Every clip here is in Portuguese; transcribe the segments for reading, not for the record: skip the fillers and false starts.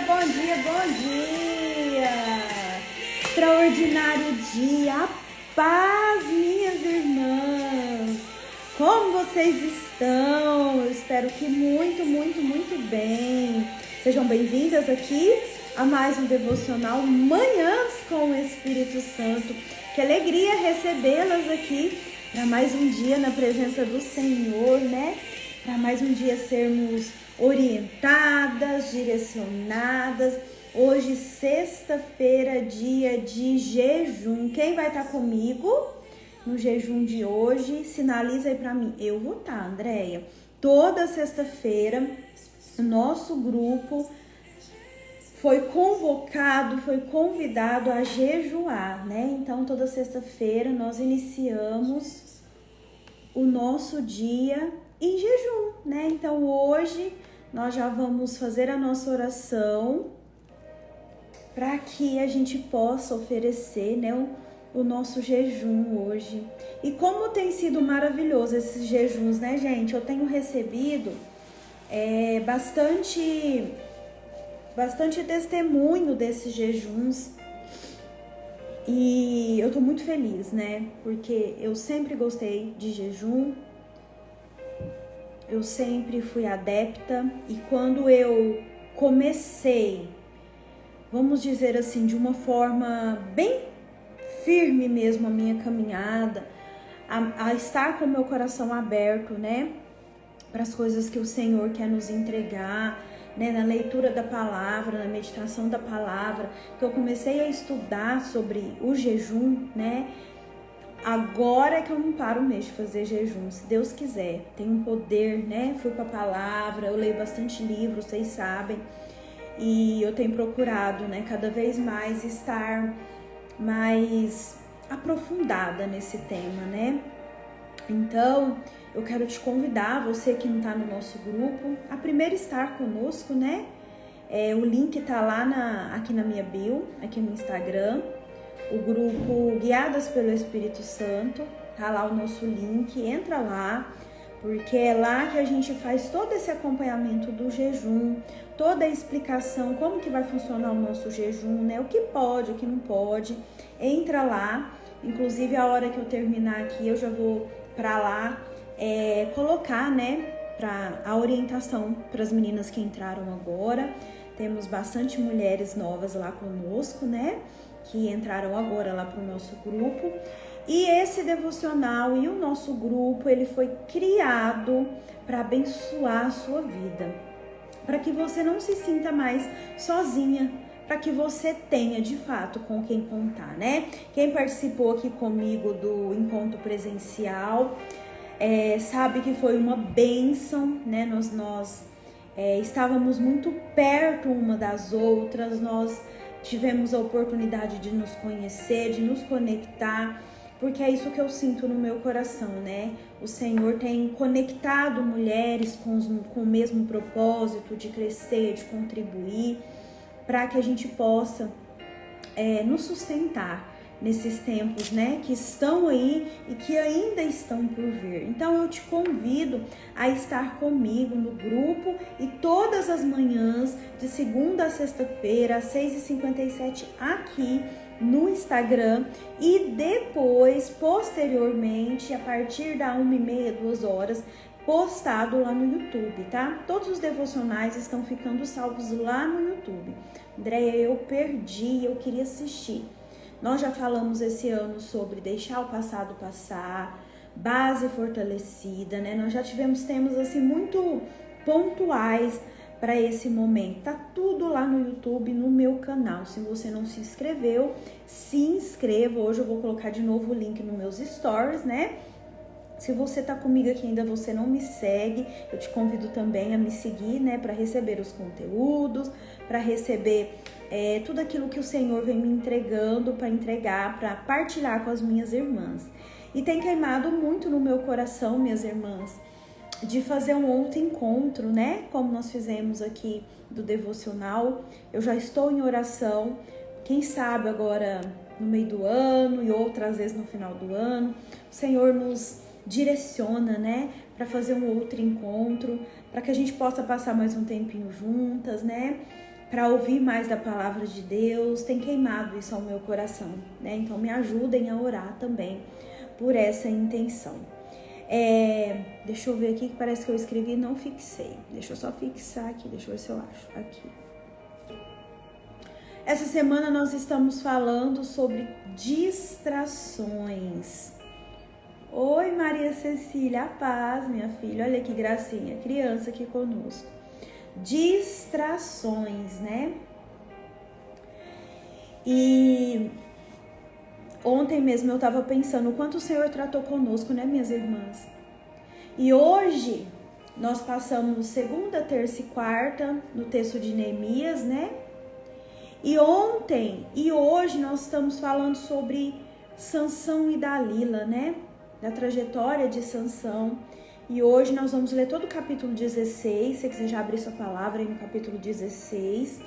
bom dia, bom dia! Extraordinário dia, a paz, minhas irmãs! Como vocês estão? Eu espero que muito bem. Sejam bem-vindas aqui a mais um devocional Manhãs com o Espírito Santo. Que alegria recebê-las aqui para mais um dia na presença do Senhor, né? Para mais um dia sermos orientadas, direcionadas. Hoje, sexta-feira, dia de jejum. Quem vai estar comigo no jejum de hoje? Sinaliza aí para mim. Eu vou estar, Andréia. Toda sexta-feira, o nosso grupo foi convocado, foi convidado a jejuar, né? Então, toda sexta-feira nós iniciamos o nosso dia em jejum, né? Então, hoje nós já vamos fazer a nossa oração para que a gente possa oferecer, né, o nosso jejum hoje. E como tem sido maravilhoso esses jejuns, né, gente? Eu tenho recebido bastante testemunho desses jejuns e eu tô muito feliz, né? Porque eu sempre gostei de jejum, eu sempre fui adepta e quando eu comecei, vamos dizer assim, de uma forma bem firme mesmo a minha caminhada, a estar com o meu coração aberto, né? Para as coisas que o Senhor quer nos entregar, né, na leitura da palavra, na meditação da palavra, que eu comecei a estudar sobre o jejum, né? Agora é que eu não paro mesmo de fazer jejum, se Deus quiser. Tem um poder, né? Fui para a palavra, eu leio bastante livro, vocês sabem. E eu tenho procurado, né, cada vez mais estar mais aprofundada nesse tema, né? Então, eu quero te convidar, você que não está no nosso grupo, a primeiro estar conosco, né? O link tá lá aqui na minha bio, aqui no Instagram. O grupo Guiadas pelo Espírito Santo, tá lá o nosso link, entra lá, porque é lá que a gente faz todo esse acompanhamento do jejum, toda a explicação, como que vai funcionar o nosso jejum, né? O que pode, o que não pode. Entra lá, inclusive a hora que eu terminar aqui, eu já vou para lá colocar, né, a orientação para as meninas que entraram agora. Temos bastante mulheres novas lá conosco, né, que entraram agora lá para o nosso grupo. E esse devocional e o nosso grupo, ele foi criado para abençoar a sua vida, para que você não se sinta mais sozinha, para que você tenha de fato com quem contar, né? Quem participou aqui comigo do encontro presencial sabe que foi uma bênção, né? Nós estávamos muito perto uma das outras, nós tivemos a oportunidade de nos conhecer, de nos conectar, porque é isso que eu sinto no meu coração, né? O Senhor tem conectado mulheres com o mesmo propósito de crescer, de contribuir, para que a gente possa nos sustentar nesses tempos, né, que estão aí e que ainda estão por vir. Então eu te convido a estar comigo no grupo e todas as manhãs, de segunda a sexta-feira, às 6h57 aqui no Instagram e depois, posteriormente, a partir da 1h30, 2h, postado lá no YouTube, tá? Todos os devocionais estão ficando salvos lá no YouTube. Andréia, eu perdi, eu queria assistir. Nós já falamos esse ano sobre deixar o passado passar, base fortalecida, né? Nós já tivemos temas assim muito pontuais para esse momento. Tá tudo lá no YouTube, no meu canal. Se você não se inscreveu, se inscreva. Hoje eu vou colocar de novo o link nos meus stories, né? Se você tá comigo aqui ainda, você não me segue, eu te convido também a me seguir, né, para receber os conteúdos, para receber tudo aquilo que o Senhor vem me entregando, para entregar, para partilhar com as minhas irmãs. E tem queimado muito no meu coração, minhas irmãs, de fazer um outro encontro, né, como nós fizemos aqui do devocional. Eu já estou em oração, quem sabe agora no meio do ano e outras vezes no final do ano, o Senhor nos direciona, né, para fazer um outro encontro, para que a gente possa passar mais um tempinho juntas, né, para ouvir mais da palavra de Deus, tem queimado isso ao meu coração, né? Então me ajudem a orar também por essa intenção. Deixa eu ver aqui, que parece que eu escrevi e não fixei. Deixa eu só fixar aqui, deixa eu ver se eu acho aqui. Essa semana nós estamos falando sobre distrações. Oi, Maria Cecília, a paz, minha filha. Olha que gracinha, criança aqui conosco. Distrações, né? E ontem mesmo eu estava pensando o quanto o Senhor tratou conosco, né, minhas irmãs? E hoje nós passamos segunda, terça e quarta no texto de Neemias, né? E ontem e hoje nós estamos falando sobre Sansão e Dalila, né? Da trajetória de Sansão. E hoje nós vamos ler todo o capítulo 16. Se você quiser já abrir sua palavra aí no capítulo 16.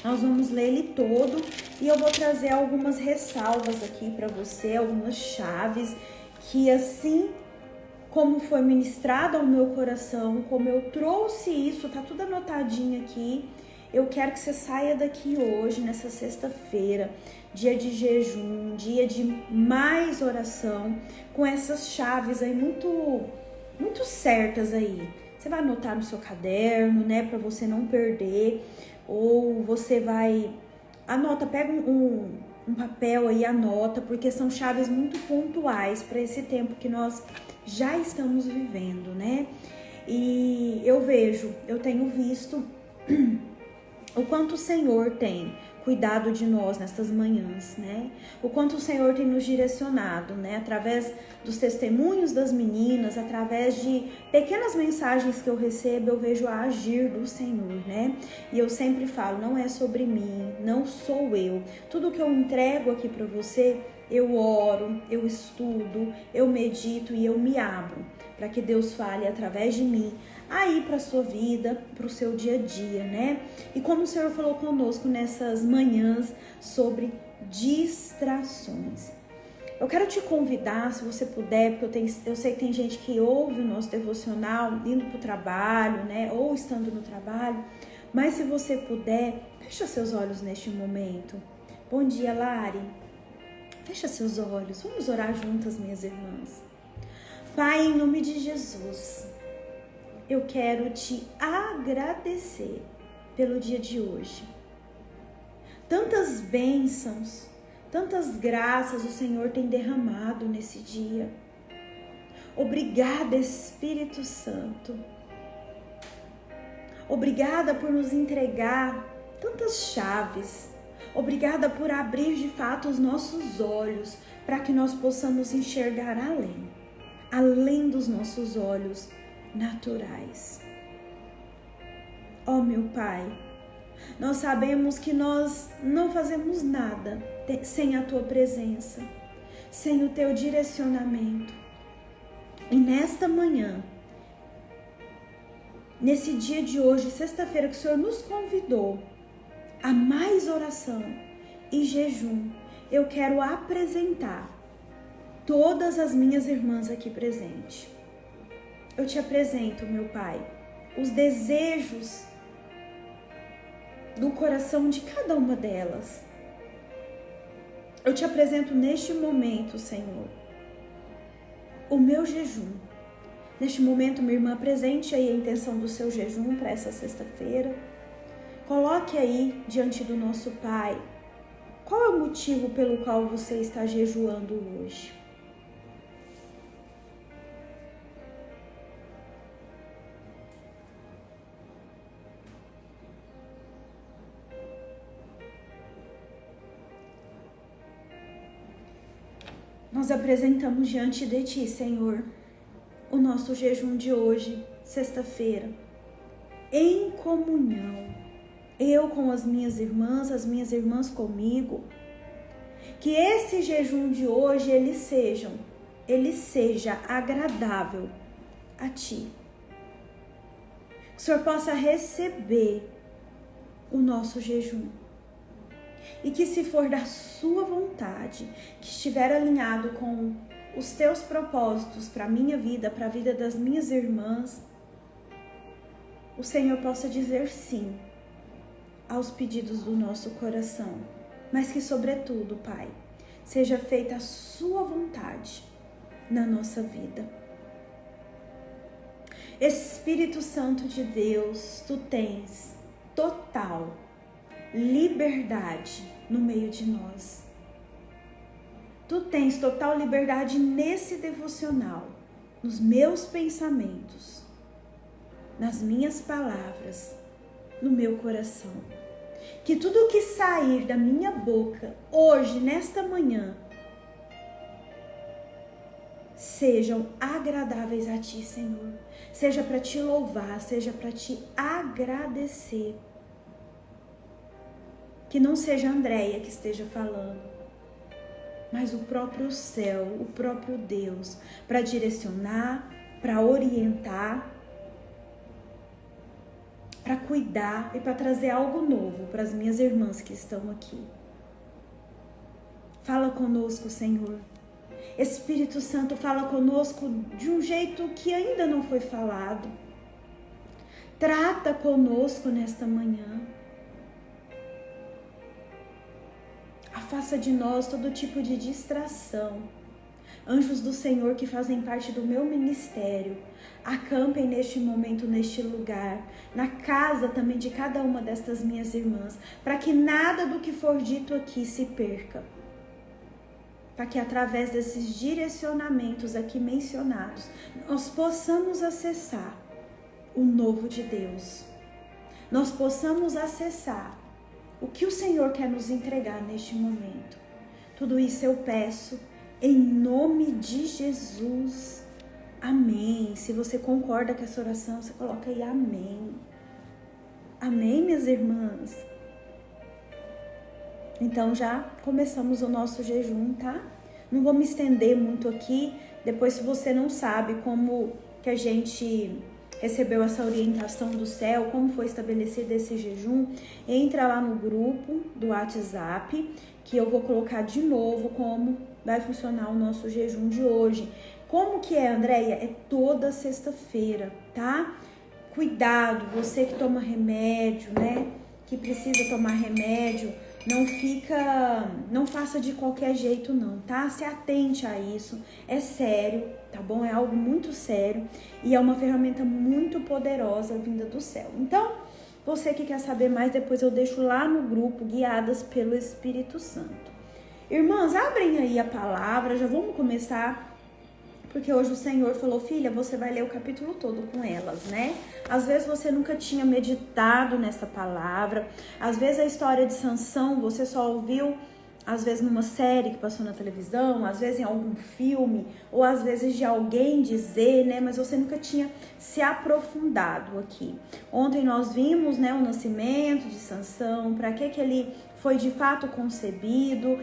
Nós vamos ler ele todo. E eu vou trazer algumas ressalvas aqui para você, algumas chaves que, assim como foi ministrado ao meu coração, como eu trouxe isso, tá tudo anotadinho aqui. Eu quero que você saia daqui hoje, nessa sexta-feira, dia de jejum, dia de mais oração, com essas chaves aí muito certas aí. Você vai anotar no seu caderno, né, para você não perder, ou você vai pega um papel aí, anota, porque são chaves muito pontuais para esse tempo que nós já estamos vivendo, né? E eu tenho visto o quanto o Senhor tem cuidado de nós nestas manhãs, né? O quanto o Senhor tem nos direcionado, né? Através dos testemunhos das meninas, através de pequenas mensagens que eu recebo, eu vejo a agir do Senhor, né? E eu sempre falo, não é sobre mim, não sou eu. Tudo que eu entrego aqui para você, eu oro, eu estudo, eu medito e eu me abro para que Deus fale através de mim aí para a sua vida, para o seu dia a dia, né? E como o Senhor falou conosco nessas manhãs sobre distrações. Eu quero te convidar, se você puder, porque eu sei que tem gente que ouve o nosso devocional indo para o trabalho, né? Ou estando no trabalho. Mas se você puder, fecha seus olhos neste momento. Bom dia, Lari. Fecha seus olhos. Vamos orar juntas, minhas irmãs. Pai, em nome de Jesus, eu quero te agradecer pelo dia de hoje. Tantas bênçãos, tantas graças o Senhor tem derramado nesse dia. Obrigada, Espírito Santo. Obrigada por nos entregar tantas chaves. Obrigada por abrir de fato os nossos olhos para que nós possamos enxergar além dos nossos olhos naturais. Ó meu Pai, nós sabemos que nós não fazemos nada sem a Tua presença, sem o Teu direcionamento. E nesta manhã, nesse dia de hoje, sexta-feira, que o Senhor nos convidou a mais oração e jejum, eu quero apresentar todas as minhas irmãs aqui presentes. Eu te apresento, meu Pai, os desejos do coração de cada uma delas. Eu te apresento neste momento, Senhor, o meu jejum. Neste momento, minha irmã, apresente aí a intenção do seu jejum para essa sexta-feira. Coloque aí diante do nosso Pai qual é o motivo pelo qual você está jejuando hoje. Nós apresentamos diante de Ti, Senhor, o nosso jejum de hoje, sexta-feira, em comunhão, eu com as minhas irmãs comigo, que esse jejum de hoje ele seja agradável a Ti, que o Senhor possa receber o nosso jejum. E que se for da sua vontade, que estiver alinhado com os teus propósitos para a minha vida, para a vida das minhas irmãs, o Senhor possa dizer sim aos pedidos do nosso coração, mas que, sobretudo, Pai, seja feita a sua vontade na nossa vida. Espírito Santo de Deus, tu tens total liberdade no meio de nós. Tu tens total liberdade nesse devocional, nos meus pensamentos, nas minhas palavras, no meu coração. Que tudo que sair da minha boca hoje, nesta manhã, sejam agradáveis a Ti, Senhor. Seja para Te louvar, seja para Te agradecer. Que não seja a Andréia que esteja falando, mas o próprio céu, o próprio Deus, para direcionar, para orientar, para cuidar e para trazer algo novo para as minhas irmãs que estão aqui. Fala conosco, Senhor. Espírito Santo, fala conosco de um jeito que ainda não foi falado. Trata conosco nesta manhã. Afasta de nós todo tipo de distração. Anjos do Senhor que fazem parte do meu ministério, acampem neste momento, neste lugar, na casa também de cada uma destas minhas irmãs, para que nada do que for dito aqui se perca. Para que através desses direcionamentos aqui mencionados, nós possamos acessar o novo de Deus. Nós possamos acessar o que o Senhor quer nos entregar neste momento. Tudo isso eu peço em nome de Jesus. Amém. Se você concorda com essa oração, você coloca aí amém. Amém, minhas irmãs? Então já começamos o nosso jejum, tá? Não vou me estender muito aqui. Depois, se você não sabe como que a gente recebeu essa orientação do céu, como foi estabelecido esse jejum, entra lá no grupo do WhatsApp, que eu vou colocar de novo como vai funcionar o nosso jejum de hoje. Como que é, Andréia? É toda sexta-feira, tá? Cuidado, você que toma remédio, né? Que precisa tomar remédio, não faça de qualquer jeito não, tá? Se atente a isso, é sério, tá bom? É algo muito sério e é uma ferramenta muito poderosa vinda do céu. Então, você que quer saber mais, depois eu deixo lá no grupo, guiadas pelo Espírito Santo. Irmãs, abrem aí a palavra, já vamos começar, porque hoje o Senhor falou, filha, você vai ler o capítulo todo com elas, né? Às vezes você nunca tinha meditado nessa palavra, às vezes a história de Sansão você só ouviu, às vezes numa série que passou na televisão, às vezes em algum filme, ou às vezes de alguém dizer, né? Mas você nunca tinha se aprofundado aqui. Ontem nós vimos, né, o nascimento de Sansão, para que ele foi de fato concebido,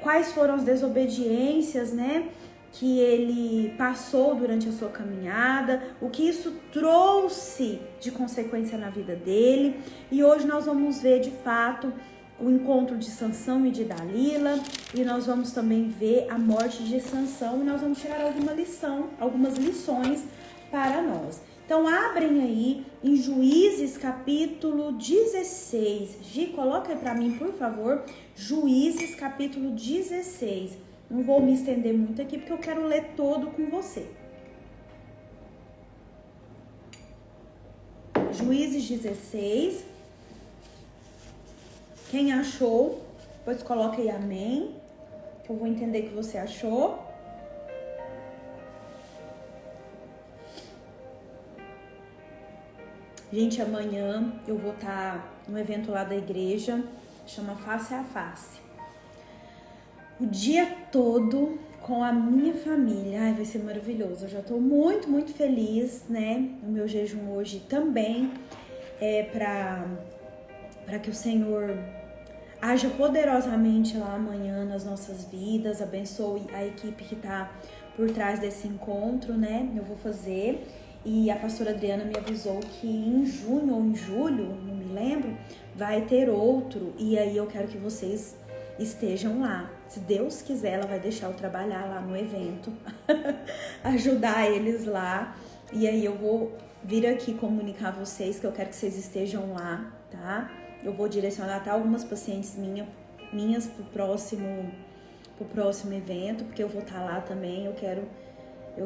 quais foram as desobediências, né, que ele passou durante a sua caminhada, o que isso trouxe de consequência na vida dele. E hoje nós vamos ver de fato o encontro de Sansão e de Dalila, e nós vamos também ver a morte de Sansão, e nós vamos tirar algumas lições para nós. Então abrem aí em Juízes capítulo 16. Gi, coloca aí para mim, por favor, Juízes capítulo 16. Não vou me estender muito aqui, porque eu quero ler todo com você. Juízes 16. Quem achou, depois coloca aí amém, que eu vou entender que você achou. Gente, amanhã eu vou estar no evento lá da igreja, chama Face a Face. O dia todo com a minha família. Ai, vai ser maravilhoso. Eu já tô muito, muito feliz, né? O meu jejum hoje também é para que o Senhor haja poderosamente lá amanhã nas nossas vidas, abençoe a equipe que tá por trás desse encontro, né? Eu vou fazer. E a pastora Adriana me avisou que em junho ou em julho, não me lembro, vai ter outro. E aí eu quero que vocês estejam lá. Se Deus quiser, ela vai deixar eu trabalhar lá no evento, ajudar eles lá. E aí eu vou vir aqui comunicar a vocês que eu quero que vocês estejam lá, tá? Eu vou direcionar até algumas pacientes minhas pro próximo evento, porque eu vou estar lá também. Eu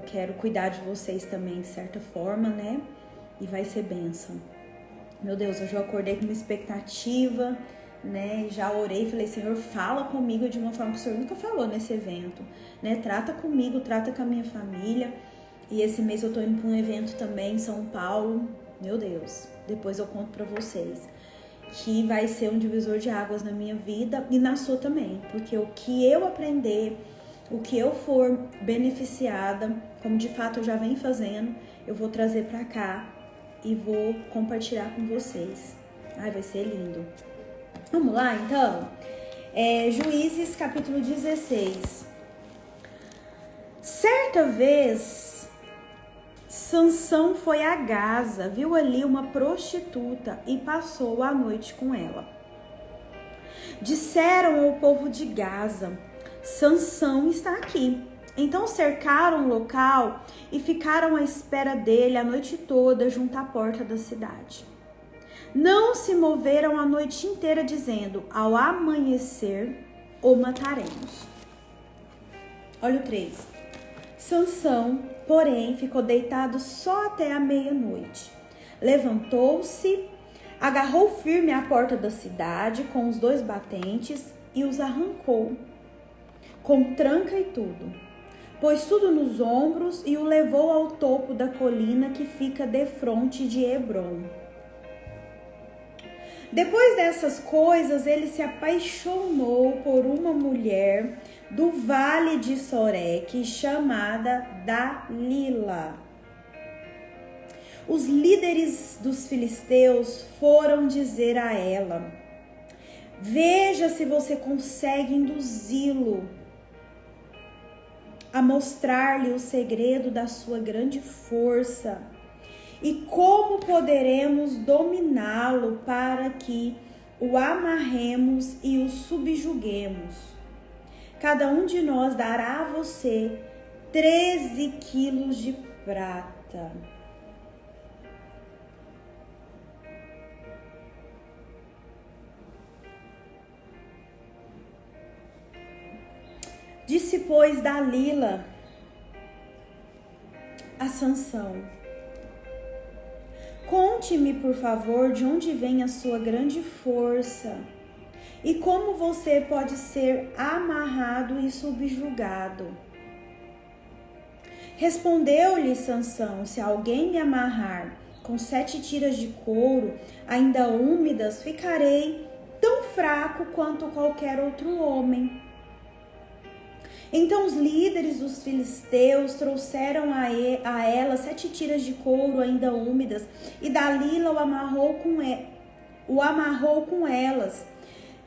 quero cuidar de vocês também, de certa forma, né? E vai ser bênção. Meu Deus, hoje eu acordei com uma expectativa, né? Já orei, falei, Senhor, fala comigo de uma forma que o Senhor nunca falou nesse evento, né? Trata comigo, trata com a minha família. E esse mês eu tô indo para um evento também em São Paulo. Meu Deus, depois eu conto para vocês. Que vai ser um divisor de águas na minha vida e na sua também. Porque o que eu aprender, o que eu for beneficiada, como de fato eu já venho fazendo, eu vou trazer para cá e vou compartilhar com vocês. Ai, vai ser lindo. Vamos lá, então? Juízes, capítulo 16. Certa vez, Sansão foi a Gaza, viu ali uma prostituta e passou a noite com ela. Disseram ao povo de Gaza, Sansão está aqui. Então cercaram o local e ficaram à espera dele a noite toda junto à porta da cidade. Não se moveram a noite inteira dizendo, ao amanhecer o mataremos. Olha o 3. Sansão, porém, ficou deitado só até a meia-noite. Levantou-se, agarrou firme a porta da cidade com os 2 batentes e os arrancou, com tranca e tudo. Pôs tudo nos ombros e o levou ao topo da colina que fica defronte de Hebrom. Depois dessas coisas, ele se apaixonou por uma mulher do vale de Soreque, chamada Dalila. Os líderes dos filisteus foram dizer a ela, veja se você consegue induzi-lo a mostrar-lhe o segredo da sua grande força e como poderemos dominá-lo para que o amarremos e o subjuguemos. Cada um de nós dará a você 13 quilos de prata. Disse, pois, Dalila a Sansão, conte-me, por favor, de onde vem a sua grande força e como você pode ser amarrado e subjugado. Respondeu-lhe Sansão, se alguém me amarrar com 7 tiras de couro, ainda úmidas, ficarei tão fraco quanto qualquer outro homem. Então os líderes dos filisteus trouxeram a ela 7 tiras de couro ainda úmidas, e Dalila o amarrou com elas.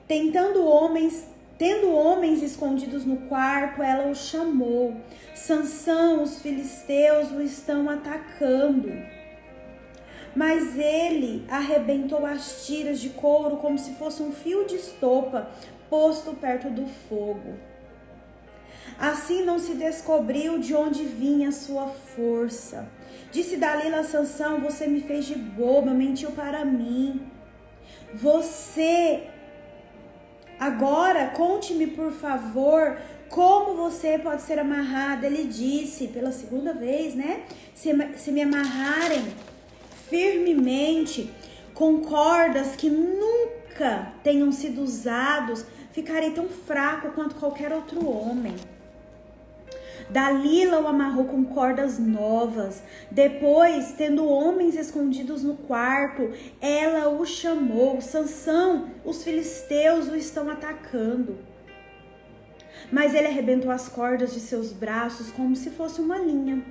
Tendo homens escondidos no quarto, ela o chamou. Sansão, os filisteus o estão atacando. Mas ele arrebentou as tiras de couro como se fosse um fio de estopa posto perto do fogo. Assim não se descobriu de onde vinha a sua força. Disse Dalila a Sansão, você me fez de boba, mentiu para mim. Agora conte-me, por favor, como você pode ser amarrado. Ele disse, pela 2ª vez, né? Se me amarrarem firmemente com cordas que nunca tenham sido usados, ficarei tão fraco quanto qualquer outro homem. Dalila o amarrou com cordas novas. Depois, tendo homens escondidos no quarto, ela o chamou. Sansão, os filisteus o estão atacando. Mas ele arrebentou as cordas de seus braços como se fosse uma linha.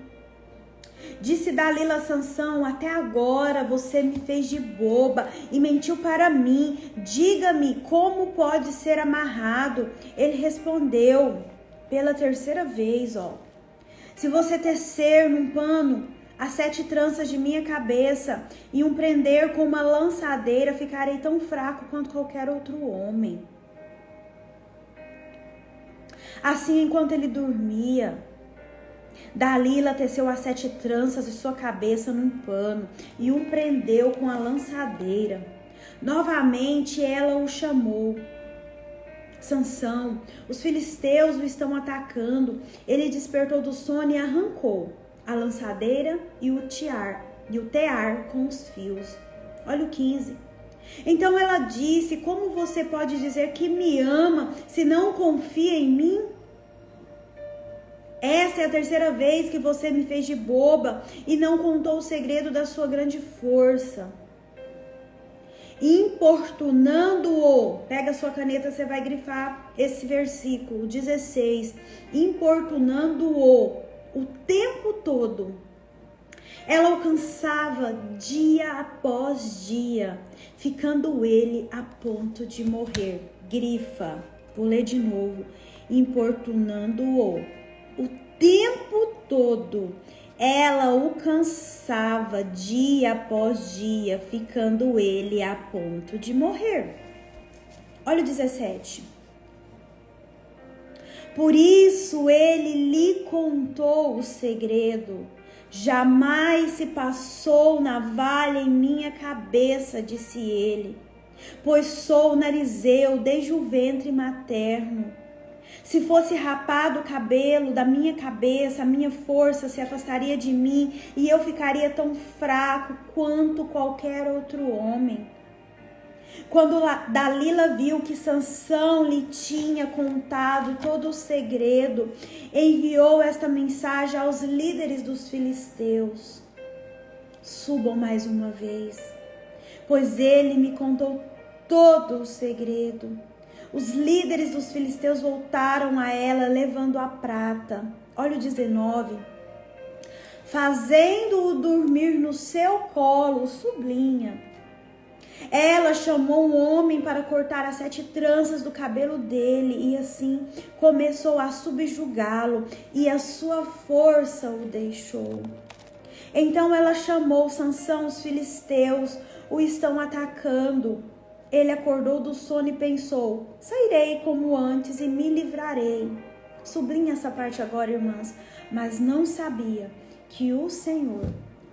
Disse Dalila a Sansão, até agora você me fez de boba e mentiu para mim. Diga-me como pode ser amarrado. Ele respondeu, pela 3ª vez, se você tecer num pano as 7 tranças de minha cabeça e um prender com uma lançadeira, ficarei tão fraco quanto qualquer outro homem. Assim, enquanto ele dormia, Dalila teceu as 7 tranças de sua cabeça num pano e um prendeu com a lançadeira. Novamente ela o chamou. Sansão, os filisteus o estão atacando. Ele despertou do sono e arrancou a lançadeira e o tear com os fios. Olha o 15. Então ela disse: como você pode dizer que me ama se não confia em mim? Esta é a terceira vez que você me fez de boba e não contou o segredo da sua grande força. Importunando-o, pega a sua caneta, você vai grifar esse versículo 16. Importunando-o o tempo todo. Ela o cansava dia após dia, ficando ele a ponto de morrer. Grifa, vou ler de novo. Importunando-o o tempo todo. Ela o cansava dia após dia, ficando ele a ponto de morrer. Olha o 17. Por isso ele lhe contou o segredo. Jamais se passou navalha em minha cabeça, disse ele, pois sou narizeu desde o ventre materno. Se fosse rapado o cabelo da minha cabeça, a minha força se afastaria de mim e eu ficaria tão fraco quanto qualquer outro homem. Quando Dalila viu que Sansão lhe tinha contado todo o segredo, enviou esta mensagem aos líderes dos filisteus: subam mais uma vez, pois ele me contou todo o segredo. Os líderes dos filisteus voltaram a ela levando a prata. Olha o 19. Fazendo-o dormir no seu colo, sublinha. Ela chamou um homem para cortar as 7 tranças do cabelo dele e assim começou a subjugá-lo e a sua força o deixou. Então ela chamou Sansão, os filisteus o estão atacando. Ele acordou do sono e pensou: sairei como antes e me livrarei. Sublinha essa parte agora, irmãs. Mas não sabia que o Senhor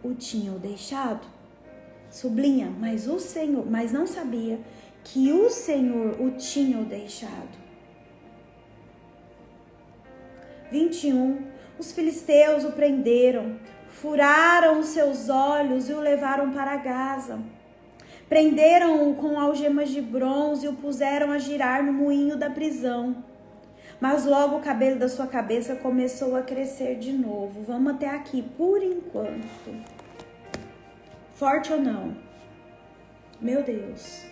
o tinha deixado. Sublinha, mas não sabia que o Senhor o tinha deixado. 21. Os filisteus o prenderam, furaram os seus olhos e o levaram para Gaza. Prenderam-o com algemas de bronze e o puseram a girar no moinho da prisão. Mas logo o cabelo da sua cabeça começou a crescer de novo. Vamos até aqui por enquanto. Forte ou não? Meu Deus.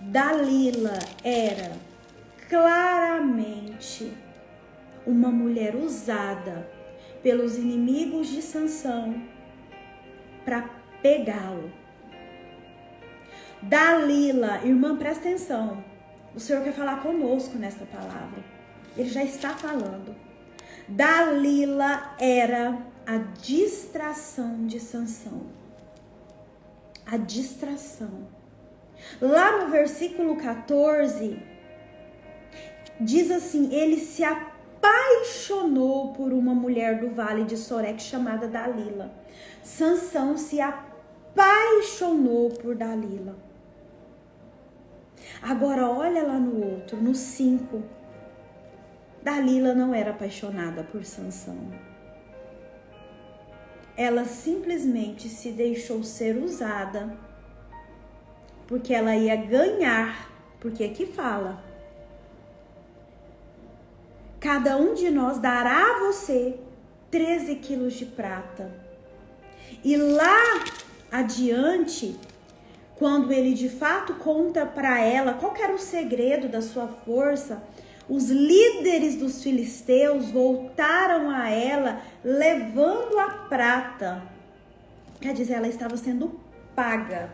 Dalila era claramente uma mulher usada pelos inimigos de Sansão para pegá-lo. Dalila, irmã, presta atenção. O Senhor quer falar conosco nesta palavra. Ele já está falando. Dalila era a distração de Sansão. A distração. Lá no versículo 14, diz assim: ele se apaixonou por uma mulher do vale de Sorek chamada Dalila. Sansão se apaixonou por Dalila. Agora olha lá no outro, no 5. Dalila não era apaixonada por Sansão. Ela simplesmente se deixou ser usada, porque ela ia ganhar, porque aqui fala: cada um de nós dará a você 13 quilos de prata. E lá adiante, quando ele de fato conta para ela qual que era o segredo da sua força, os líderes dos filisteus voltaram a ela levando a prata. Quer dizer, ela estava sendo paga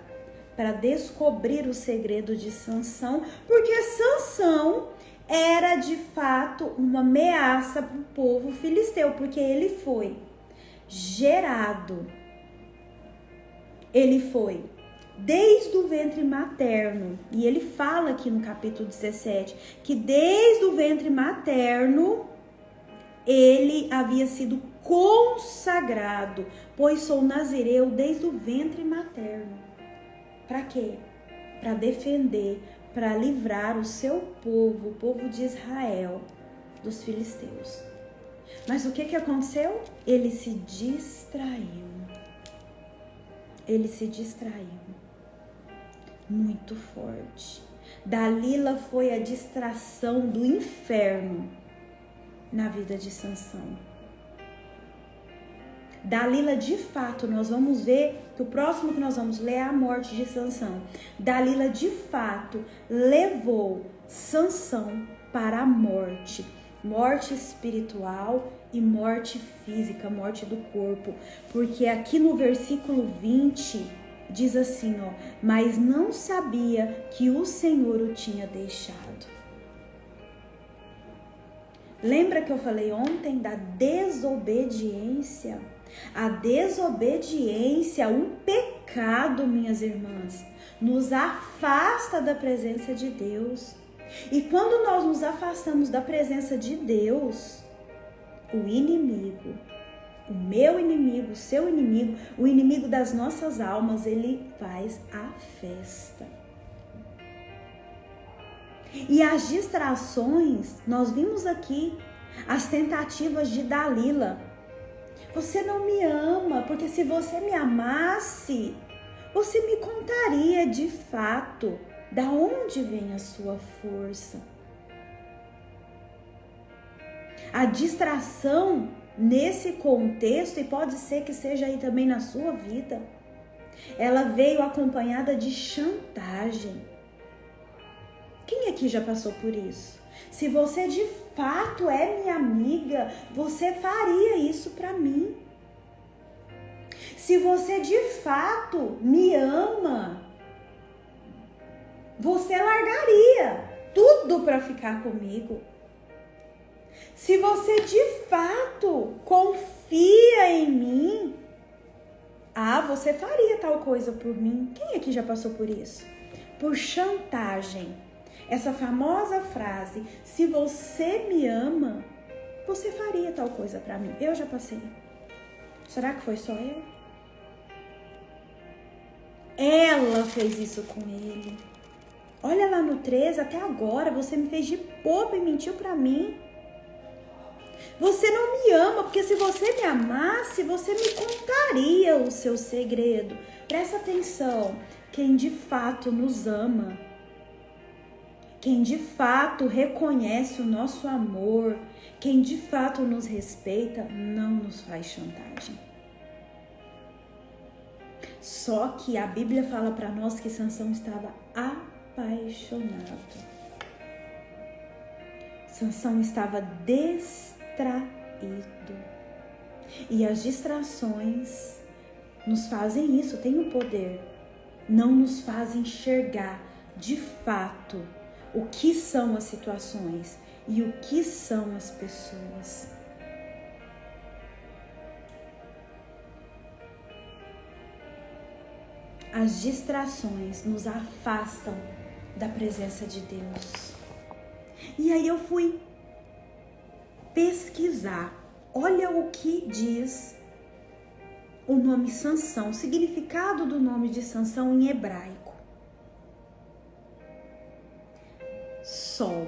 para descobrir o segredo de Sansão, porque Sansão era de fato uma ameaça para o povo filisteu, porque ele foi gerado, ele foi desde o ventre materno, e ele fala aqui no capítulo 17, que desde o ventre materno, ele havia sido consagrado, pois sou nazireu desde o ventre materno. Para quê? Para defender, para livrar o seu povo, o povo de Israel, dos filisteus. Mas o que aconteceu? Ele se distraiu. Ele se distraiu. Muito forte. Dalila foi a distração do inferno na vida de Sansão. Dalila, de fato, nós vamos ver que o próximo que nós vamos ler é a morte de Sansão. Dalila, de fato, levou Sansão para a morte. Morte espiritual e morte física, morte do corpo. Porque aqui no versículo 20 diz assim, ó, mas não sabia que o Senhor o tinha deixado. Lembra que eu falei ontem da desobediência? A desobediência, um pecado, minhas irmãs, nos afasta da presença de Deus. E quando nós nos afastamos da presença de Deus, o inimigo, o meu inimigo, o seu inimigo, o inimigo das nossas almas, ele faz a festa. E as distrações, nós vimos aqui as tentativas de Dalila. Você não me ama, porque se você me amasse, você me contaria de fato da onde vem a sua força. A distração nesse contexto, e pode ser que seja aí também na sua vida, ela veio acompanhada de chantagem. Quem aqui já passou por isso? Se você de fato é minha amiga, você faria isso para mim. Se você de fato me ama, você largaria tudo para ficar comigo. Se você de fato confia em mim, você faria tal coisa por mim. Quem aqui já passou por isso? Por chantagem. Essa famosa frase, se você me ama, você faria tal coisa pra mim. Eu já passei. Será que foi só eu? Ela fez isso com ele. Olha lá no 13, até agora você me fez de boba e mentiu pra mim. Você não me ama, porque se você me amasse, você me contaria o seu segredo. Presta atenção, quem de fato nos ama, quem de fato reconhece o nosso amor, quem de fato nos respeita, não nos faz chantagem. Só que a Bíblia fala para nós que Sansão estava apaixonado. Sansão estava distraído. E as distrações nos fazem isso, têm o poder. Não nos fazem enxergar de fato o que são as situações e o que são as pessoas. As distrações nos afastam da presença de Deus. E aí eu fui pesquisar. Olha o que diz o nome Sansão, o significado do nome de Sansão em hebraico. Sol.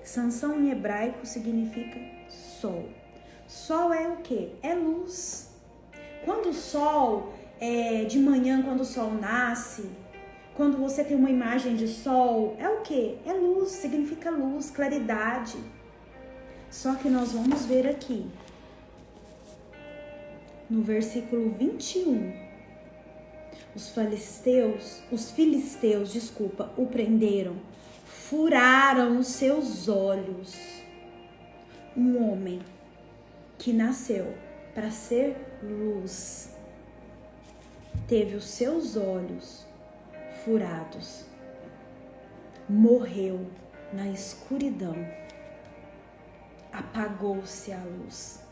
Sansão em hebraico significa sol. Sol é o quê? É luz. Quando o sol de manhã, quando o sol nasce, quando você tem uma imagem de sol, é o quê? É luz, significa luz, claridade. Só que nós vamos ver aqui, no versículo 21, os filisteus, o prenderam, furaram os seus olhos. Um homem que nasceu para ser luz, teve os seus olhos furados, morreu na escuridão, apagou-se a luz,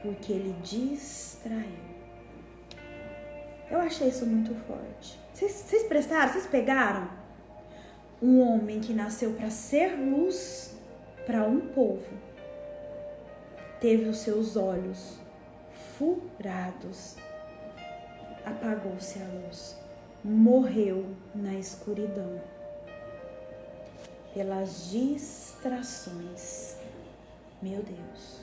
porque ele distraiu. Eu achei isso muito forte. Vocês prestaram? Vocês pegaram? Um homem que nasceu para ser luz para um povo, teve os seus olhos furados, apagou-se a luz. Morreu na escuridão. Pelas distrações. Meu Deus.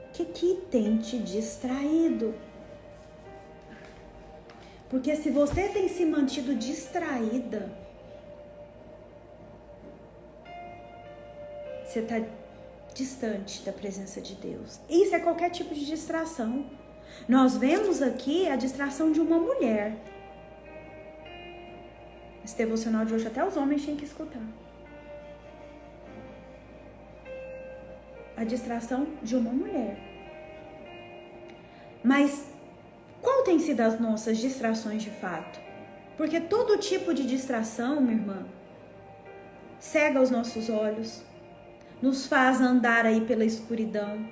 O que tem te distraído? Porque se você tem se mantido distraída, você está distante da presença de Deus. Isso é qualquer tipo de distração. Nós vemos aqui a distração de uma mulher. Esse devocional de hoje até os homens tinham que escutar. A distração de uma mulher. Mas qual tem sido as nossas distrações de fato? Porque todo tipo de distração, minha irmã, cega os nossos olhos, nos faz andar aí pela escuridão.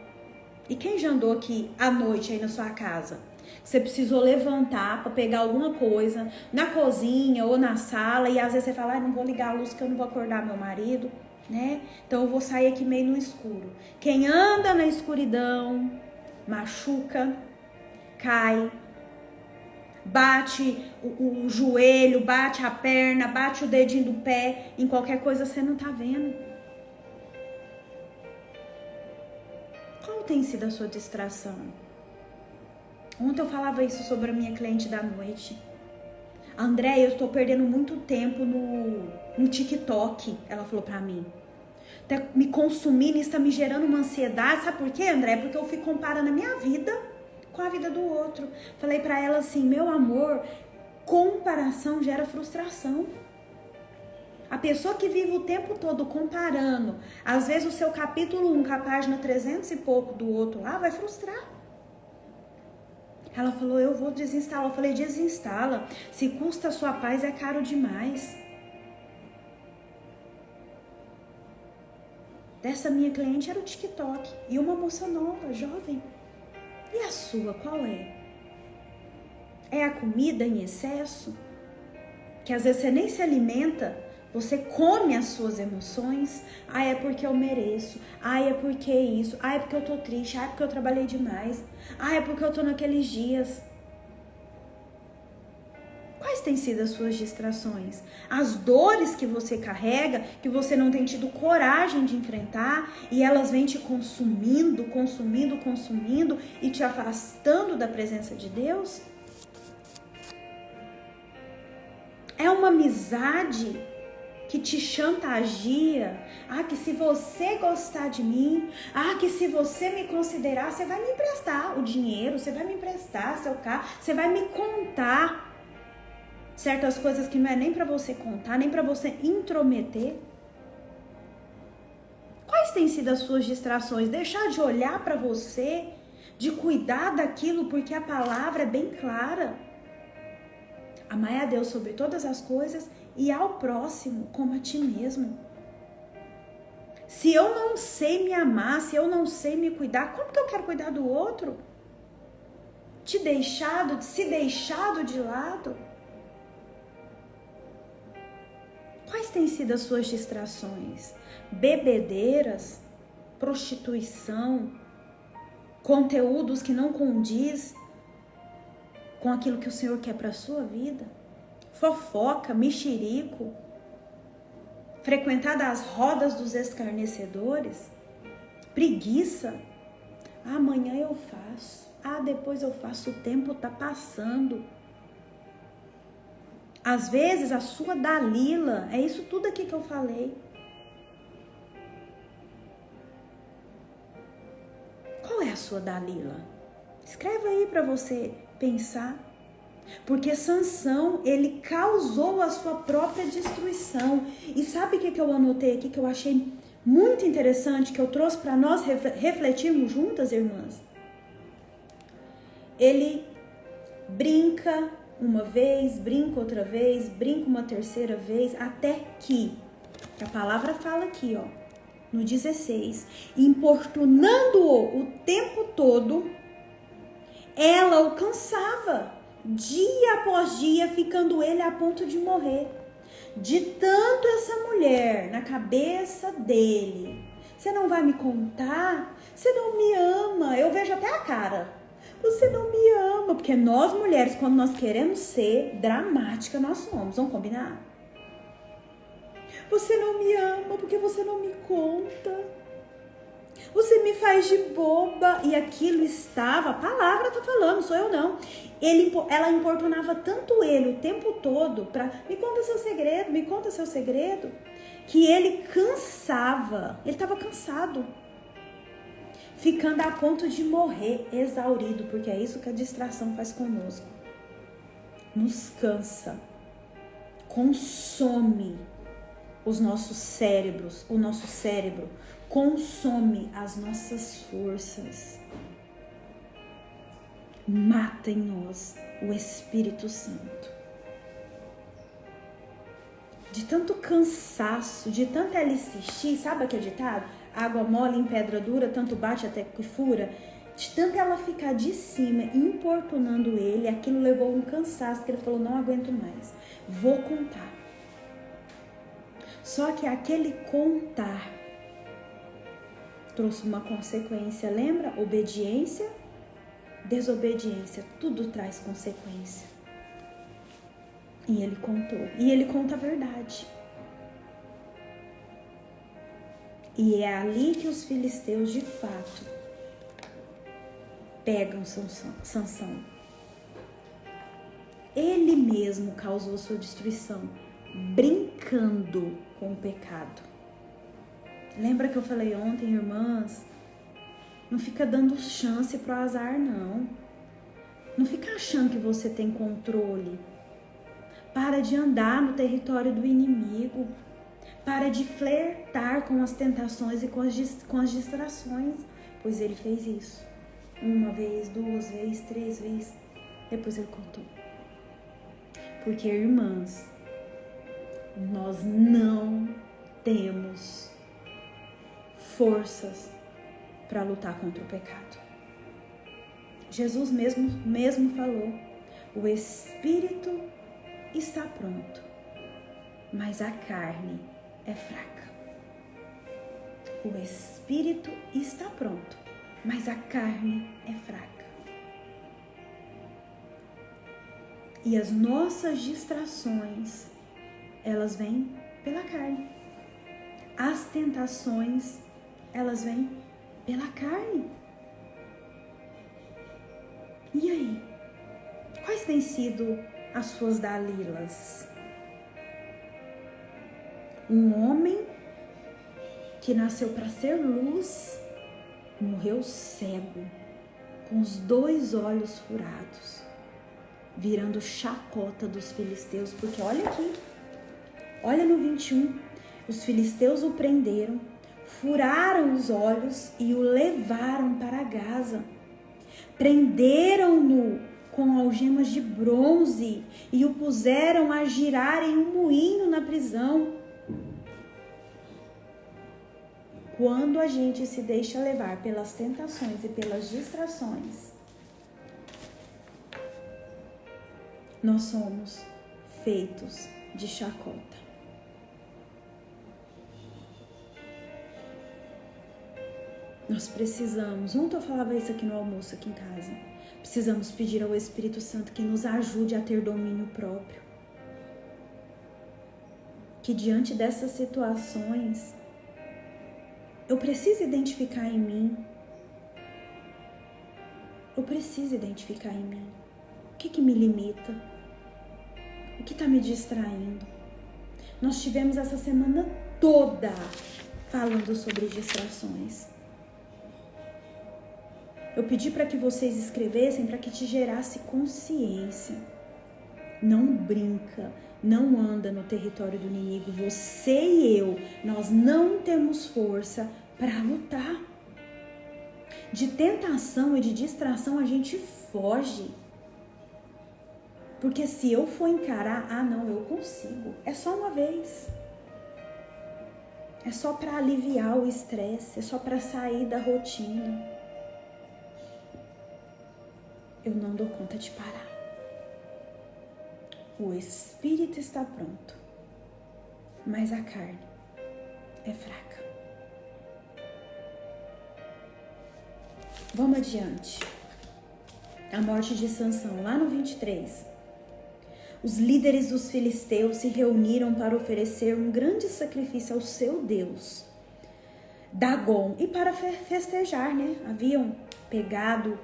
E quem já andou aqui à noite aí na sua casa? Você precisou levantar para pegar alguma coisa na cozinha ou na sala e às vezes você fala, não vou ligar a luz que eu não vou acordar meu marido, né? Então eu vou sair aqui meio no escuro. Quem anda na escuridão machuca, cai, bate o joelho, bate a perna, bate o dedinho do pé, em qualquer coisa você não tá vendo. Qual tem sido a sua distração? Ontem eu falava isso sobre a minha cliente da noite. André, eu estou perdendo muito tempo no TikTok, ela falou pra mim. Tá me consumindo, isso tá me gerando uma ansiedade. Sabe por quê, André? Porque eu fico comparando a minha vida com a vida do outro. Falei pra ela assim, meu amor, comparação gera frustração. A pessoa que vive o tempo todo comparando, às vezes o seu capítulo 1 com a página 300 e pouco do outro lá, vai frustrar. Ela falou, eu vou desinstalar. Eu falei, desinstala. Se custa a sua paz, é caro demais. Dessa minha cliente era o TikTok. E uma moça nova, jovem. E a sua, qual é? É a comida em excesso? Que às vezes você nem se alimenta, você come as suas emoções. Ah, é porque eu mereço. Ah, é porque isso. Ah, é porque eu tô triste. Ah, é porque eu trabalhei demais. Ah, é porque eu tô naqueles dias. Quais têm sido as suas distrações? As dores que você carrega, que você não tem tido coragem de enfrentar e elas vêm te consumindo e te afastando da presença de Deus? É uma amizade que te chantageia. Ah, que se você gostar de mim, ah, que se você me considerar, você vai me emprestar o dinheiro, você vai me emprestar seu carro, você vai me contar certas coisas que não é nem para você contar, nem para você intrometer. Quais têm sido as suas distrações? Deixar de olhar para você, de cuidar daquilo, porque a palavra é bem clara. Amai a Deus sobre todas as coisas e ao próximo como a ti mesmo. Se eu não sei me amar, se eu não sei me cuidar, como que eu quero cuidar do outro? Se deixado de lado? Quais têm sido as suas distrações? Bebedeiras, prostituição, conteúdos que não condiz com aquilo que o Senhor quer para a sua vida? Fofoca, mexerico, frequentar das rodas dos escarnecedores, preguiça. Ah, amanhã eu faço. Ah, depois eu faço. O tempo tá passando. Às vezes a sua Dalila, é isso tudo aqui que eu falei. Qual é a sua Dalila? Escreve aí para você pensar. Porque Sansão, ele causou a sua própria destruição. E sabe o que eu anotei aqui que eu achei muito interessante, que eu trouxe para nós refletirmos juntas, irmãs? Ele brinca uma vez, brinca outra vez, brinca uma terceira vez, até que a palavra fala aqui, ó, no 16, importunando-o o tempo todo, ela o cansava, dia após dia, ficando ele a ponto de morrer. De tanto essa mulher na cabeça dele, você não vai me contar? Você não me ama? Eu vejo até a cara. Você não me ama, ama, porque nós mulheres, quando nós queremos ser dramática, nós somos, vamos combinar? Você não me ama porque você não me conta. Você me faz de boba. E aquilo estava, a palavra tá falando, sou eu não. Ela importunava tanto ele o tempo todo para me conta seu segredo, me conta seu segredo, que ele cansava, ele estava cansado, ficando a ponto de morrer exaurido, porque é isso que a distração faz conosco. Nos cansa, consome os nossos cérebros, o nosso cérebro consome as nossas forças, mata em nós o Espírito Santo. De tanto cansaço, de tanto ela insistir, sabe aquele ditado? Água mole em pedra dura, tanto bate até que fura. De tanto ela ficar de cima, importunando ele, aquilo levou um cansaço que ele falou, não aguento mais, vou contar. Só que aquele contar trouxe uma consequência, lembra? Obediência, desobediência, tudo traz consequência. E ele contou, e ele conta a verdade. E é ali que os filisteus, de fato, pegam Sansão. Ele mesmo causou sua destruição, brincando com o pecado. Lembra que eu falei ontem, irmãs? Não fica dando chance pro azar, não. Não fica achando que você tem controle. Para de andar no território do inimigo. Para de flertar com as tentações e com as distrações. Pois ele fez isso. 1 vez, 2 vezes, 3 vezes. Depois ele contou. Porque, irmãs, nós não temos forças para lutar contra o pecado. Jesus mesmo falou, o espírito está pronto, mas a carne é fraca. O espírito está pronto, mas a carne é fraca. E as nossas distrações, elas vêm pela carne. As tentações, elas vêm pela carne. E aí? Quais têm sido as suas Dalilas? Um homem que nasceu para ser luz, morreu cego, com os 2 olhos furados, virando chacota dos filisteus, porque olha aqui, olha no 21, os filisteus o prenderam, furaram os olhos e o levaram para Gaza. Prenderam-no com algemas de bronze e o puseram a girar em um moinho na prisão. Quando a gente se deixa levar pelas tentações e pelas distrações, nós somos feitos de chacota. Nós precisamos, ontem eu falava isso aqui no almoço, aqui em casa, precisamos pedir ao Espírito Santo que nos ajude a ter domínio próprio. Que diante dessas situações, eu preciso identificar em mim. Eu preciso identificar em mim. O que me limita? O que está me distraindo? Nós tivemos essa semana toda falando sobre distrações. Eu pedi para que vocês escrevessem para que te gerasse consciência. Não brinca, não anda no território do inimigo. Você e eu, nós não temos força para lutar. De tentação e de distração a gente foge. Porque se eu for encarar, não, eu consigo. É só uma vez. É só para aliviar o estresse, é só para sair da rotina. Eu não dou conta de parar. O espírito está pronto, mas a carne é fraca. Vamos adiante. a morte de Sansão, lá no 23. Os líderes dos filisteus se reuniram para oferecer um grande sacrifício ao seu Deus, Dagon, e para festejar, né? Haviam pegado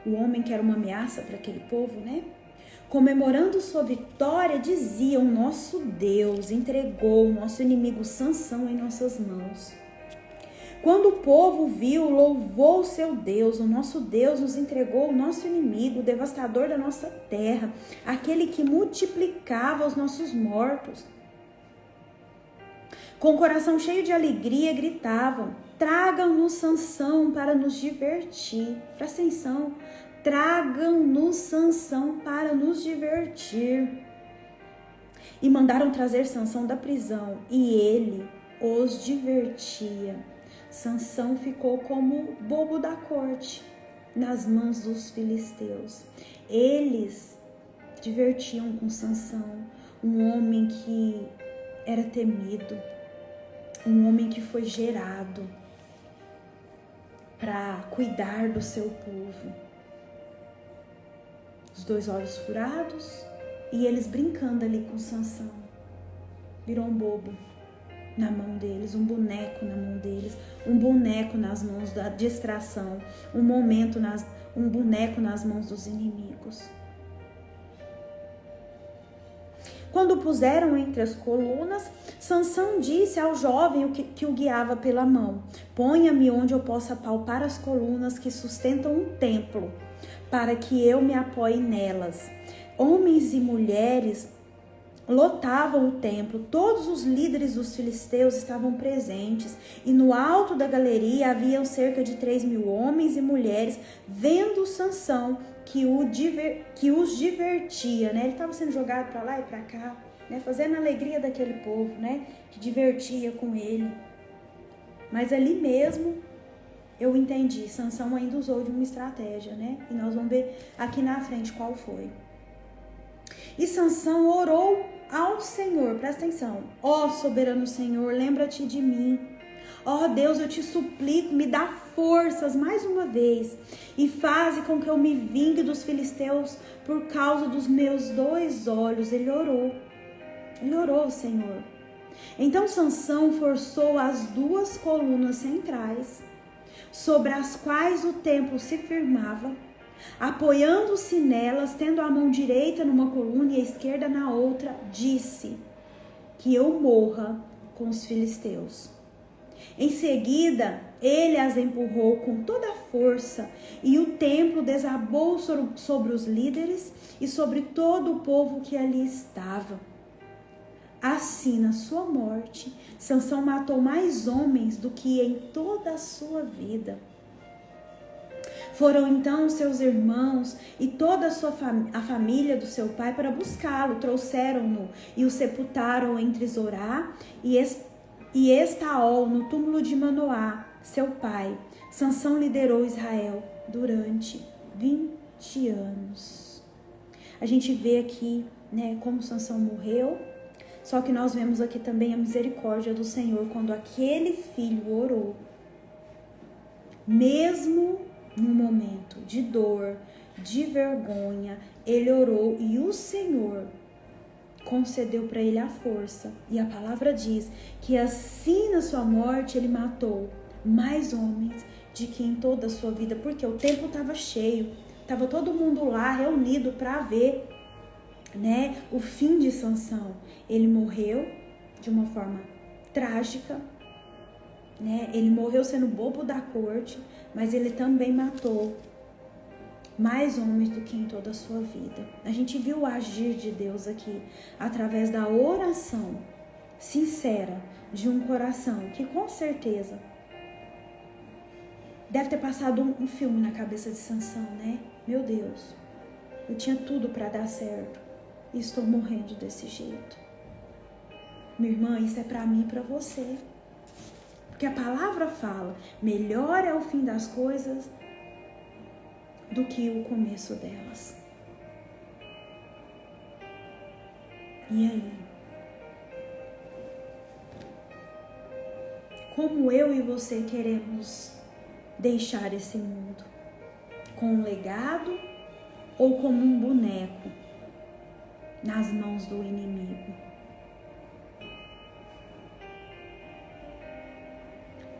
o homem que era uma ameaça para aquele povo, né? Comemorando sua vitória, diziam: nosso Deus entregou o nosso inimigo Sansão em nossas mãos. Quando o povo viu, louvou o seu Deus. O nosso Deus nos entregou o nosso inimigo, o devastador da nossa terra, aquele que multiplicava os nossos mortos. Com o coração cheio de alegria, gritavam: tragam-nos Sansão para nos divertir. Presta atenção. Tragam-nos Sansão para nos divertir. E mandaram trazer Sansão da prisão, e ele os divertia. Sansão ficou como bobo da corte nas mãos dos filisteus. Eles divertiam com Sansão, um homem que era temido, um homem que foi gerado para cuidar do seu povo. Os dois olhos furados e eles brincando ali com Sansão. Virou um bobo na mão deles, um boneco na mão deles, um boneco nas mãos da distração, um boneco nas mãos dos inimigos. Quando o puseram entre as colunas, Sansão disse ao jovem que o guiava pela mão: ponha-me onde eu possa palpar as colunas que sustentam um templo, para que eu me apoie nelas. Homens e mulheres lotavam o templo, todos os líderes dos filisteus estavam presentes, e no alto da galeria haviam cerca de 3.000 homens e mulheres, vendo Sansão que os divertia, né? Ele estava sendo jogado para lá e para cá, né? Fazendo a alegria daquele povo, né? Que divertia com ele. Mas ali mesmo eu entendi, Sansão ainda usou de uma estratégia, né? E nós vamos ver aqui na frente qual foi. E Sansão orou ao Senhor, presta atenção: ó soberano Senhor, lembra-te de mim. Ó Deus, eu te suplico, me dá forças mais uma vez e faze com que eu me vingue dos filisteus por causa dos meus 2 olhos. Ele orou, Senhor. Então Sansão forçou as 2 colunas centrais, sobre as quais o templo se firmava, apoiando-se nelas, tendo a mão direita numa coluna e a esquerda na outra, disse: que eu morra com os filisteus. Em seguida, ele as empurrou com toda a força, e o templo desabou sobre os líderes e sobre todo o povo que ali estava. Assim, na sua morte, Sansão matou mais homens do que em toda a sua vida. Foram então seus irmãos e toda a família do seu pai para buscá-lo, trouxeram-no e o sepultaram entre Zorá e Estaol, no túmulo de Manoá, seu pai. Sansão liderou Israel durante 20 anos. A gente vê aqui, né, como Sansão morreu, só que nós vemos aqui também a misericórdia do Senhor quando aquele filho orou. Mesmo no momento de dor, de vergonha, ele orou e o Senhor concedeu para ele a força. E a palavra diz que assim na sua morte ele matou mais homens do que em toda a sua vida, porque o templo estava cheio, estava todo mundo lá reunido para ver, né, o fim de Sansão. Ele morreu de uma forma trágica, né? Ele morreu sendo bobo da corte, mas ele também matou mais homens do que em toda a sua vida. A gente viu o agir de Deus aqui, através da oração sincera de um coração que com certeza deve ter passado um filme na cabeça de Sansão, né? Meu Deus, eu tinha tudo para dar certo e estou morrendo desse jeito. Minha irmã, isso é para mim e para você. Porque a palavra fala: melhor é o fim das coisas do que o começo delas. E aí? Como eu e você queremos deixar esse mundo? Com um legado ou como um boneco nas mãos do inimigo.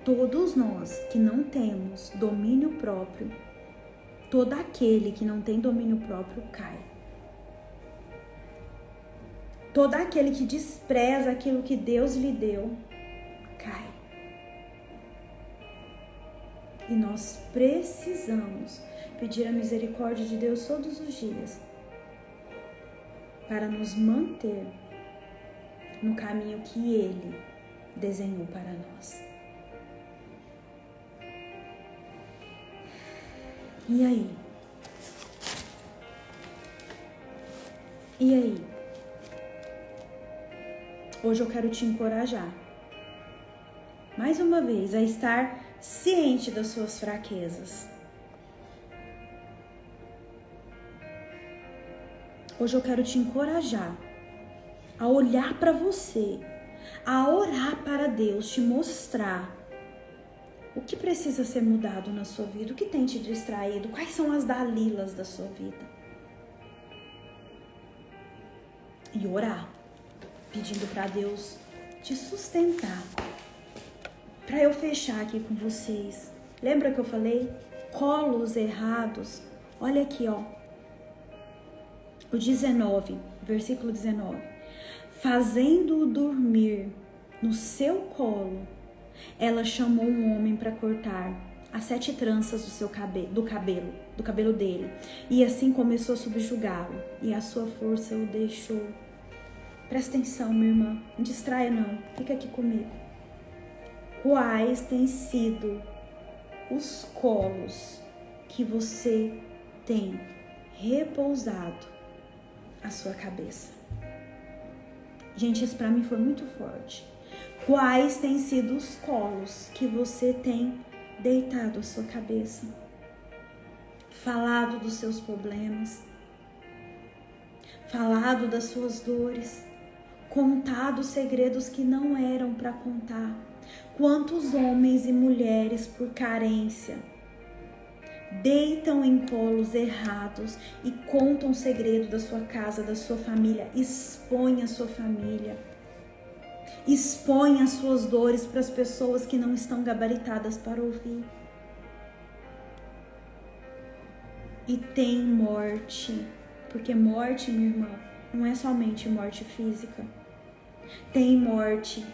Todos nós que não temos domínio próprio, todo aquele que não tem domínio próprio cai. Todo aquele que despreza aquilo que Deus lhe deu, cai. E nós precisamos pedir a misericórdia de Deus todos os dias para nos manter no caminho que Ele desenhou para nós. E aí? E aí? Hoje eu quero te encorajar, mais uma vez, a estar ciente das suas fraquezas. Hoje eu quero te encorajar a olhar para você, a orar para Deus te mostrar o que precisa ser mudado na sua vida, o que tem te distraído, quais são as Dalilas da sua vida. E orar, pedindo para Deus te sustentar. Para eu fechar aqui com vocês, lembra que eu falei? Colos errados. Olha aqui, ó. O 19, versículo 19. Fazendo-o dormir no seu colo, ela chamou um homem para cortar as 7 tranças do cabelo dele. E assim começou a subjugá-lo, e a sua força o deixou. Presta atenção, minha irmã. Não distraia não. Fica aqui comigo. Quais têm sido os colos que você tem repousado a sua cabeça? Gente, isso pra mim foi muito forte. Quais têm sido os colos que você tem deitado a sua cabeça? Falado dos seus problemas, falado das suas dores, contado segredos que não eram para contar. Quantos homens e mulheres, por carência, deitam em colos errados e contam segredo da sua casa, da sua família, expõem a sua família, expõem as suas dores para as pessoas que não estão gabaritadas para ouvir. E tem morte, porque morte, minha irmã, não é somente morte física. Tem morte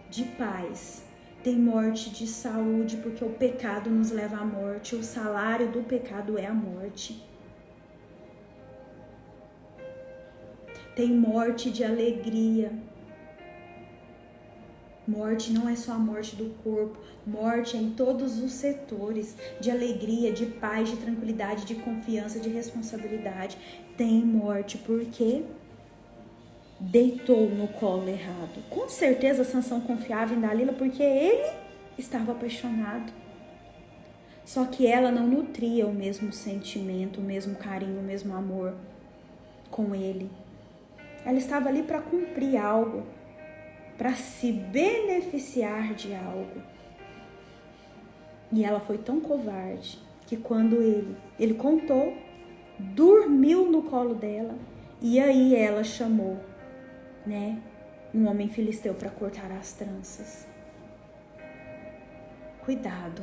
de paz, tem morte de saúde, porque o pecado nos leva à morte, o salário do pecado é a morte. Tem morte de alegria. Morte não é só a morte do corpo, morte é em todos os setores, de alegria, de paz, de tranquilidade, de confiança, de responsabilidade. Tem morte, porque deitou no colo errado. Com certeza Sansão confiava em Dalila porque ele estava apaixonado. Só que ela não nutria o mesmo sentimento, o mesmo carinho, o mesmo amor com ele. Ela estava ali para cumprir algo, para se beneficiar de algo. E ela foi tão covarde que quando ele contou, dormiu no colo dela, e aí ela chamou, um homem filisteu para cortar as tranças. Cuidado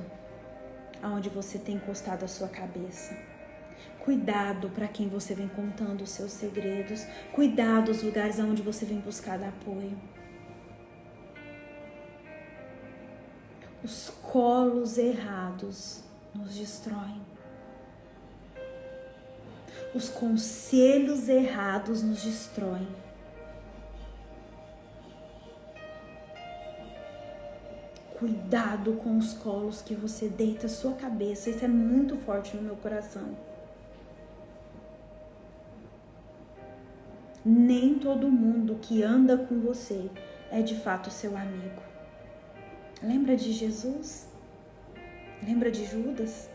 aonde você tem encostado a sua cabeça. Cuidado para quem você vem contando os seus segredos. Cuidado os lugares aonde você vem buscar apoio. Os colos errados nos destroem. Os conselhos errados nos destroem. Cuidado com os colos que você deita a sua cabeça. Isso é muito forte no meu coração. Nem todo mundo que anda com você é de fato seu amigo. Lembra de Jesus? Lembra de Judas?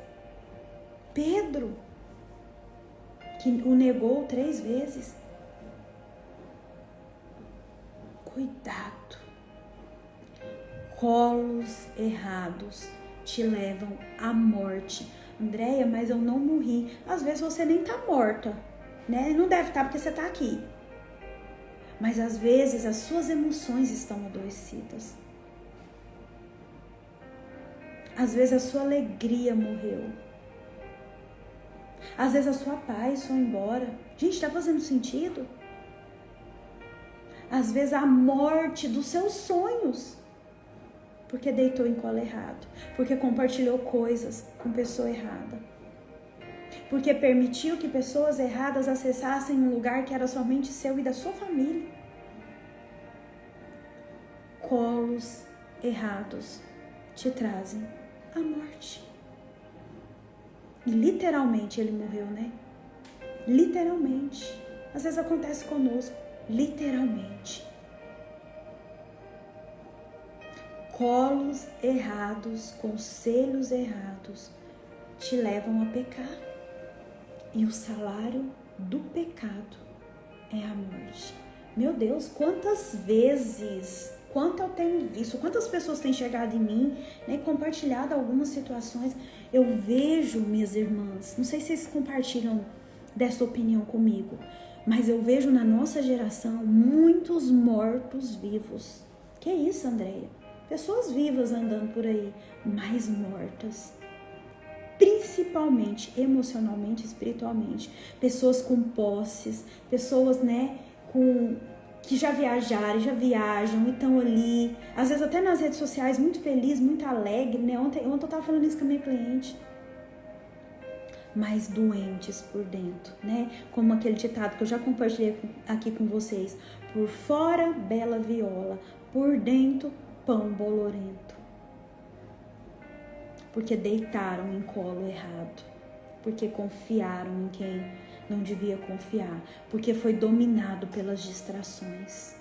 Pedro, que o negou 3 vezes. Cuidado. Colos errados te levam à morte. Andréia, mas eu não morri. Às vezes você nem tá morta, né? Não deve estar porque você tá aqui. Mas às vezes as suas emoções estão adoecidas. Às vezes a sua alegria morreu. Às vezes a sua paz foi embora. Gente, tá fazendo sentido? Às vezes a morte dos seus sonhos. Porque deitou em colo errado. Porque compartilhou coisas com pessoa errada. Porque permitiu que pessoas erradas acessassem um lugar que era somente seu e da sua família. Colos errados te trazem a morte. E literalmente ele morreu, né? Literalmente. Às vezes acontece conosco. Literalmente. Colos errados, conselhos errados te levam a pecar. E o salário do pecado é a morte. Meu Deus, quantas vezes, quanto eu tenho visto, quantas pessoas têm chegado em mim, né, compartilhado algumas situações. Eu vejo, minhas irmãs, não sei se vocês compartilham dessa opinião comigo, mas eu vejo na nossa geração muitos mortos-vivos. Que isso, Andréia? Pessoas vivas andando por aí, mas mortas. Principalmente emocionalmente, espiritualmente. Pessoas com posses, pessoas, né, que já viajaram, já viajam e estão ali, às vezes até nas redes sociais, muito feliz, muito alegre, né? Ontem eu tava falando isso com a minha cliente. Mas doentes por dentro, né? Como aquele ditado que eu já compartilhei aqui com vocês. Por fora, bela viola, por dentro, pão bolorento. Porque deitaram em colo errado. Porque confiaram em quem não devia confiar. Porque foi dominado pelas distrações.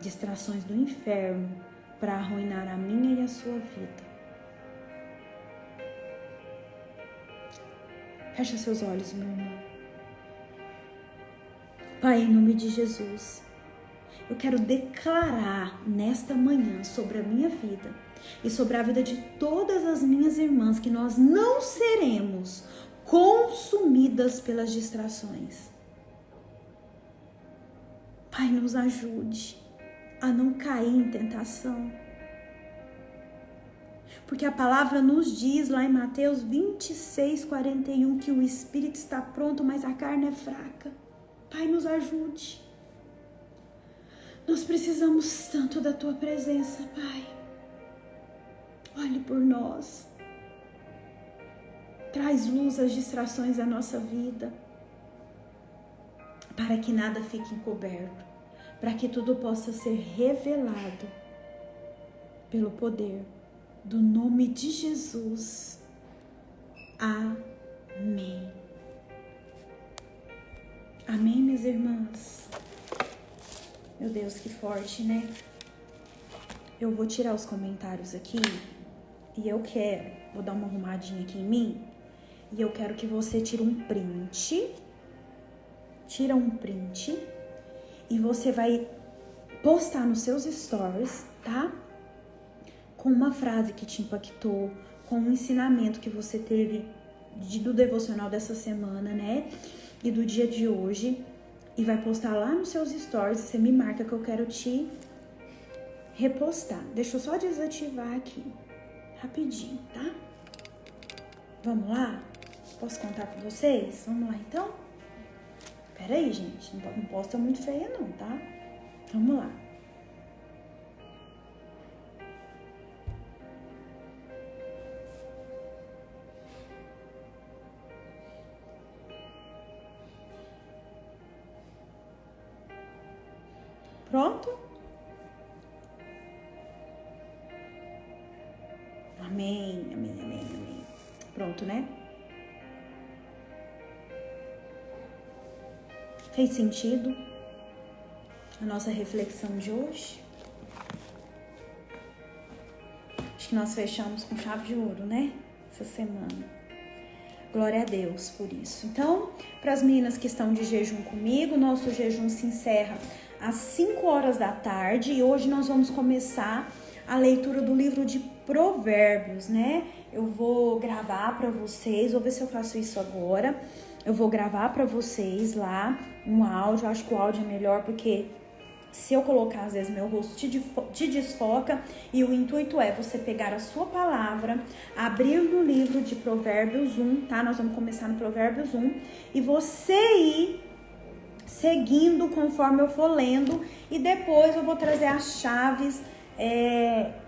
Distrações do inferno para arruinar a minha e a sua vida. Fecha seus olhos, meu irmão. Pai, em nome de Jesus, eu quero declarar nesta manhã sobre a minha vida e sobre a vida de todas as minhas irmãs que nós não seremos consumidas pelas distrações. Pai, nos ajude a não cair em tentação. Porque a palavra nos diz lá em Mateus 26:41 que o espírito está pronto, mas a carne é fraca. Pai, nos ajude. Nós precisamos tanto da tua presença, Pai. Olhe por nós. Traz luz às distrações da nossa vida. Para que nada fique encoberto. Para que tudo possa ser revelado pelo poder do nome de Jesus. Amém. Amém, minhas irmãs? Meu Deus, que forte, né? Eu vou tirar os comentários aqui e vou dar uma arrumadinha aqui em mim e eu quero que você tire um print. Tira um print e você vai postar nos seus stories, tá? Com uma frase que te impactou, com um ensinamento que você teve do devocional dessa semana, né? E do dia de hoje. E vai postar lá nos seus stories. Você me marca que eu quero te repostar. Deixa eu só desativar aqui. Rapidinho, tá? Vamos lá? Posso contar com vocês? Vamos lá, então? Pera aí, gente. Não posta muito feia, não, tá? Vamos lá. Pronto? Amém, amém, amém, amém. Pronto, né? Fez sentido a nossa reflexão de hoje? Acho que nós fechamos com chave de ouro, né? Essa semana. Glória a Deus por isso. Então, para as meninas que estão de jejum comigo, nosso jejum se encerra às 5 horas da tarde e hoje nós vamos começar a leitura do livro de Provérbios, né? eu vou gravar para vocês, vou ver se eu faço isso agora. Eu vou gravar para vocês lá um áudio, eu acho que o áudio é melhor porque se eu colocar, às vezes, meu rosto te desfoca, e o intuito é você pegar a sua palavra, abrir no livro de Provérbios 1, tá? Nós vamos começar no Provérbios 1, e você ir seguindo conforme eu for lendo, e depois eu vou trazer as chaves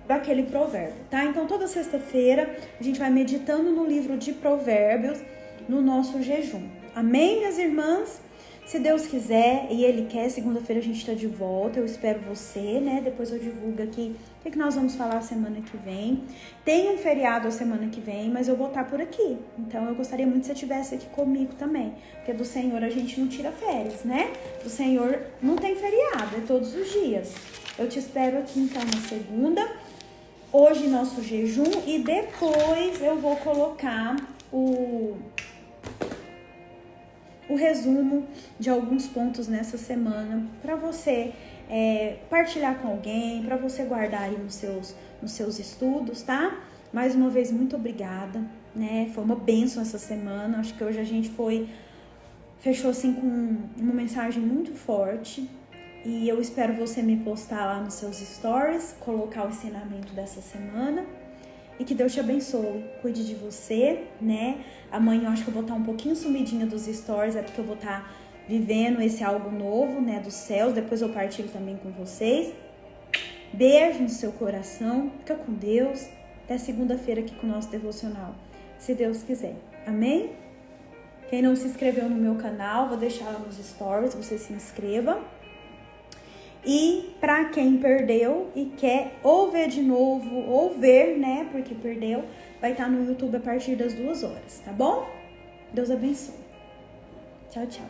daquele provérbio, tá? Então, toda sexta-feira, a gente vai meditando no livro de Provérbios, no nosso jejum. Amém, minhas irmãs? Se Deus quiser e Ele quer, segunda-feira a gente tá de volta. Eu espero você, né? Depois eu divulgo aqui o que nós vamos falar semana que vem. Tem um feriado a semana que vem, mas eu vou estar por aqui. Então eu gostaria muito que você estivesse aqui comigo também. Porque do Senhor a gente não tira férias, né? Do Senhor não tem feriado, é todos os dias. Eu te espero aqui então na segunda. Hoje nosso jejum, e depois eu vou colocar o resumo de alguns pontos nessa semana para você partilhar com alguém, para você guardar aí nos seus estudos, tá? Mais uma vez, muito obrigada, né? Foi uma bênção essa semana. Acho que hoje a gente fechou assim com uma mensagem muito forte. E eu espero você me postar lá nos seus stories, colocar o ensinamento dessa semana. E que Deus te abençoe, cuide de você, né? Amanhã eu acho que eu vou estar um pouquinho sumidinha dos stories, é porque eu vou estar vivendo esse algo novo, né, dos céus. Depois eu partilho também com vocês. Beijo no seu coração, fica com Deus. Até segunda-feira aqui com o nosso devocional, se Deus quiser. Amém? Quem não se inscreveu no meu canal, vou deixar lá nos stories, você se inscreva. E para quem perdeu e quer ou ver de novo, ou ver, né, porque perdeu, vai estar no YouTube a partir das 2 horas, tá bom? Deus abençoe. Tchau, tchau.